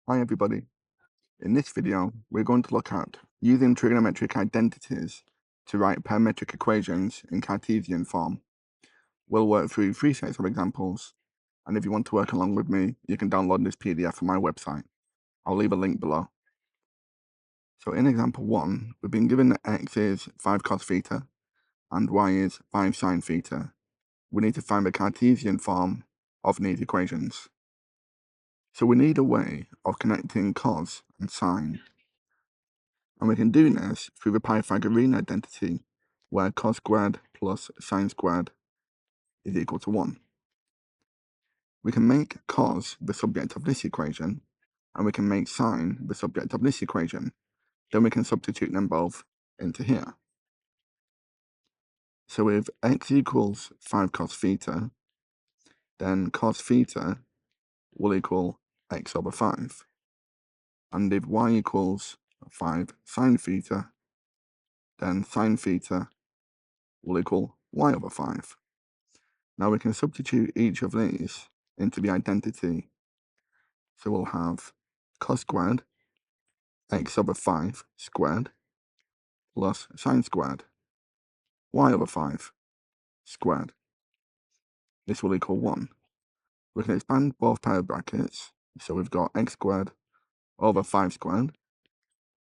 Hi everybody. In this video, we're going to look at using trigonometric identities to write parametric equations in Cartesian form. We'll work through 3 sets of examples, and if you want to work along with me, you can download this PDF from my website. I'll leave a link below. So in example 1, we've been given that x is 5 cos theta and y is 5 sin theta. We need to find the Cartesian form of these equations. So we need a way of connecting cos and sine. And we can do this through the Pythagorean identity, where cos squared plus sine squared is equal to 1. We can make cos the subject of this equation, and we can make sine the subject of this equation. Then we can substitute them both into here. So if x equals 5 cos theta, then cos theta will equal x over 5. And if y equals 5 sine theta, then sine theta will equal y over 5. Now we can substitute each of these into the identity. So we'll have cos squared x over 5 squared plus sine squared y over 5 squared. This will equal 1. We can expand both pair of brackets, so we've got x squared over 5 squared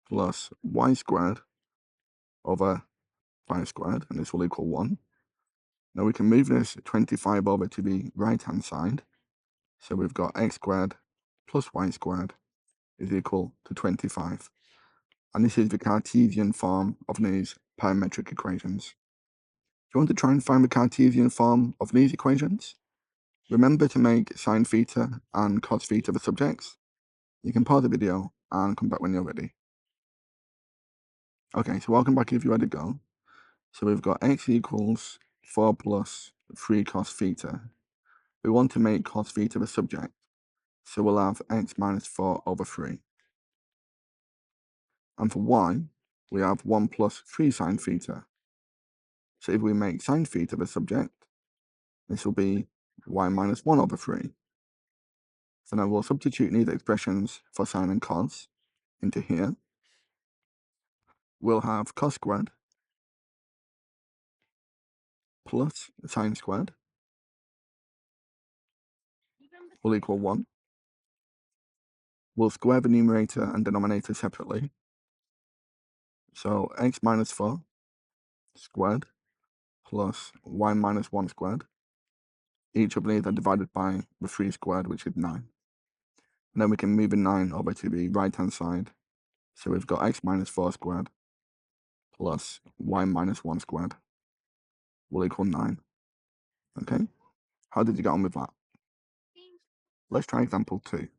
plus y squared over 5 squared, and this will equal 1. Now we can move this 25 over to the right hand side, so we've got x squared plus y squared is equal to 25. And this is the Cartesian form of these parametric equations. If you want to try and find the Cartesian form of these equations, remember to make sine theta and cos theta the subjects. You can pause the video and come back when you're ready. Okay, so welcome back if you had a go. So we've got x equals 4 plus 3 cos theta. We want to make cos theta the subject, so we'll have x minus 4 over 3. And for y, we have 1 plus 3 sine theta. So if we make sine theta the subject, this will be y minus 1 over 3. So now we'll substitute these expressions for sine and cos into here. We'll have cos squared plus sine squared will equal 1. We'll square the numerator and denominator separately. So x minus 4 squared plus y minus 1 squared. Each of these are divided by the 3 squared, which is 9. And then we can move the 9 over to the right hand side. So we've got x minus 4 squared plus y minus 1 squared will equal 9. Okay, how did you get on with that? Let's try example 2.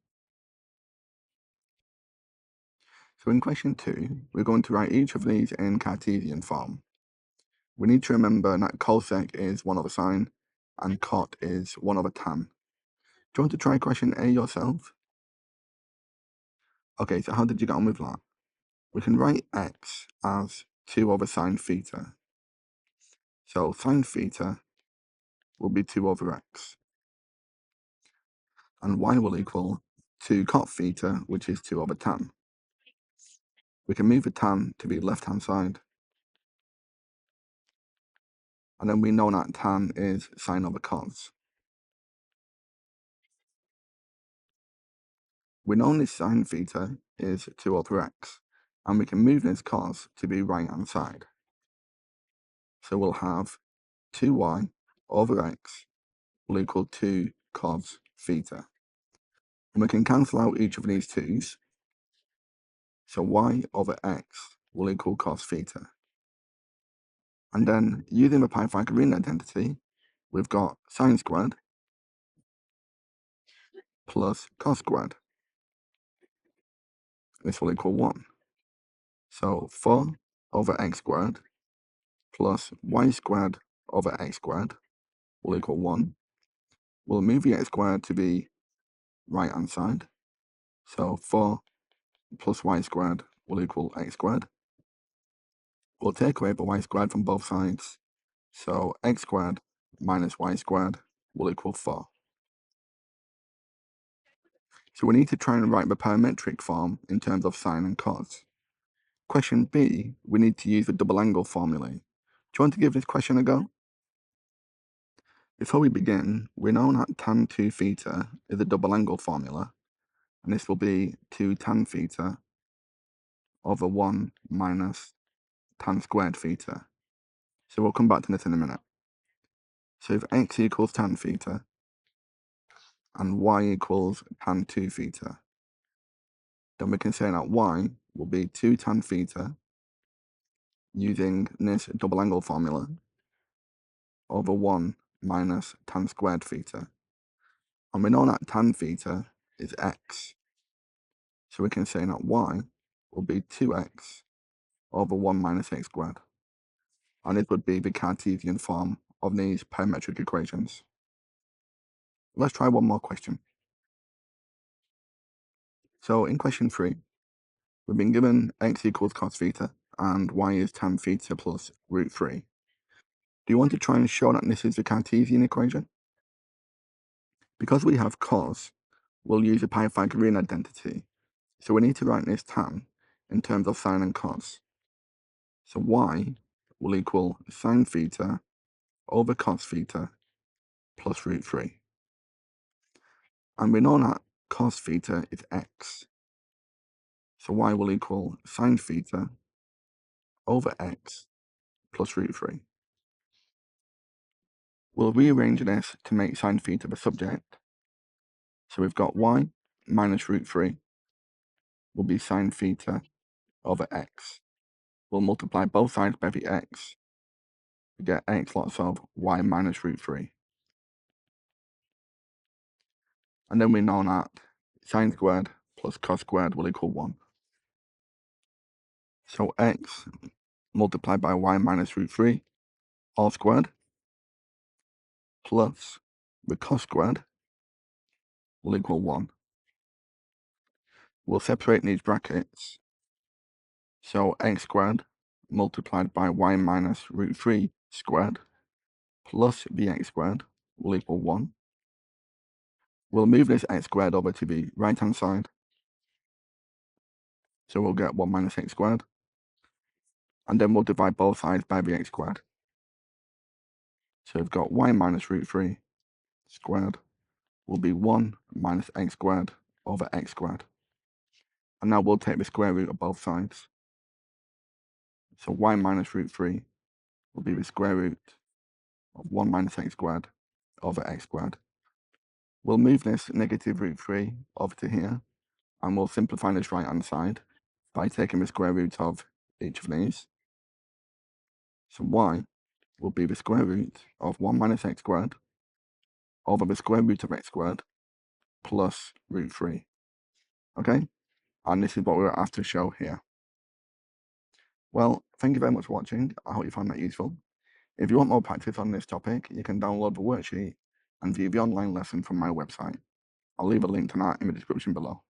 So in question 2, we're going to write each of these in Cartesian form. We need to remember that cosec is 1 over sine and cot is 1 over tan. Do you want to try question A yourself? Okay, so how did you get on with that? We can write x as 2 over sine theta. So sine theta will be 2 over x. And y will equal 2 cot theta, which is 2 over tan. We can move the tan to the left-hand side. And then we know that tan is sine over cos. We know this sine theta is 2 over x, and we can move this cos to the right-hand side. So we'll have 2y over x will equal 2 cos theta. And we can cancel out each of these 2's. So y over x will equal cos theta. And then, using the Pythagorean identity, we've got sine squared plus cos squared. This will equal 1. So 4 over x squared plus y squared over x squared will equal 1. We'll move the x squared to the right-hand side. So 4 plus y squared will equal x squared. We'll take away the y squared from both sides. So x squared minus y squared will equal 4. So we need to try and write the parametric form in terms of sine and cos. Question B, we need to use the double angle formulae. Do you want to give this question a go? Before we begin, we know that tan 2 theta is a double angle formula, and this will be 2 tan theta over 1 minus tan squared theta. So we'll come back to this in a minute. So if x equals tan theta and y equals tan 2 theta, then we can say that y will be 2 tan theta using this double angle formula over 1 minus tan squared theta. And we know that tan theta is x. So we can say that y will be 2x over 1 minus x squared. And it would be the Cartesian form of these parametric equations. Let's try one more question. So in question 3, we've been given x equals cos theta and y is tan theta plus root 3. Do you want to try and show that this is the Cartesian equation? Because we have cos, we'll use a Pythagorean identity. So we need to write this tan in terms of sine and cos. So y will equal sine theta over cos theta plus root 3. And we know that cos theta is x. So y will equal sine theta over x plus root 3. We'll rearrange this to make sine theta the subject. So we've got y minus root 3 will be sine theta over x. We'll multiply both sides by the x to get x lots of y minus root 3. And then we know that sine squared plus cos squared will equal 1. So x multiplied by y minus root 3 all squared plus the cos squared will equal 1. We'll separate these brackets. So x squared multiplied by y minus root 3 squared plus bx squared will equal 1. We'll move this x squared over to the right hand side. So we'll get 1 minus x squared. And then we'll divide both sides by the x squared. So we've got y minus root 3 squared will be 1 minus x squared over x squared. And now we'll take the square root of both sides. So y minus root 3 will be the square root of 1 minus x squared over x squared. We'll move this negative root 3 over to here, and we'll simplify this right hand side by taking the square root of each of these. So y will be the square root of 1 minus x squared over the square root of x squared plus root 3. Okay? And this is what we're asked to show here. Well, thank you very much for watching. I hope you found that useful. If you want more practice on this topic, you can download the worksheet and view the online lesson from my website. I'll leave a link to that in the description below.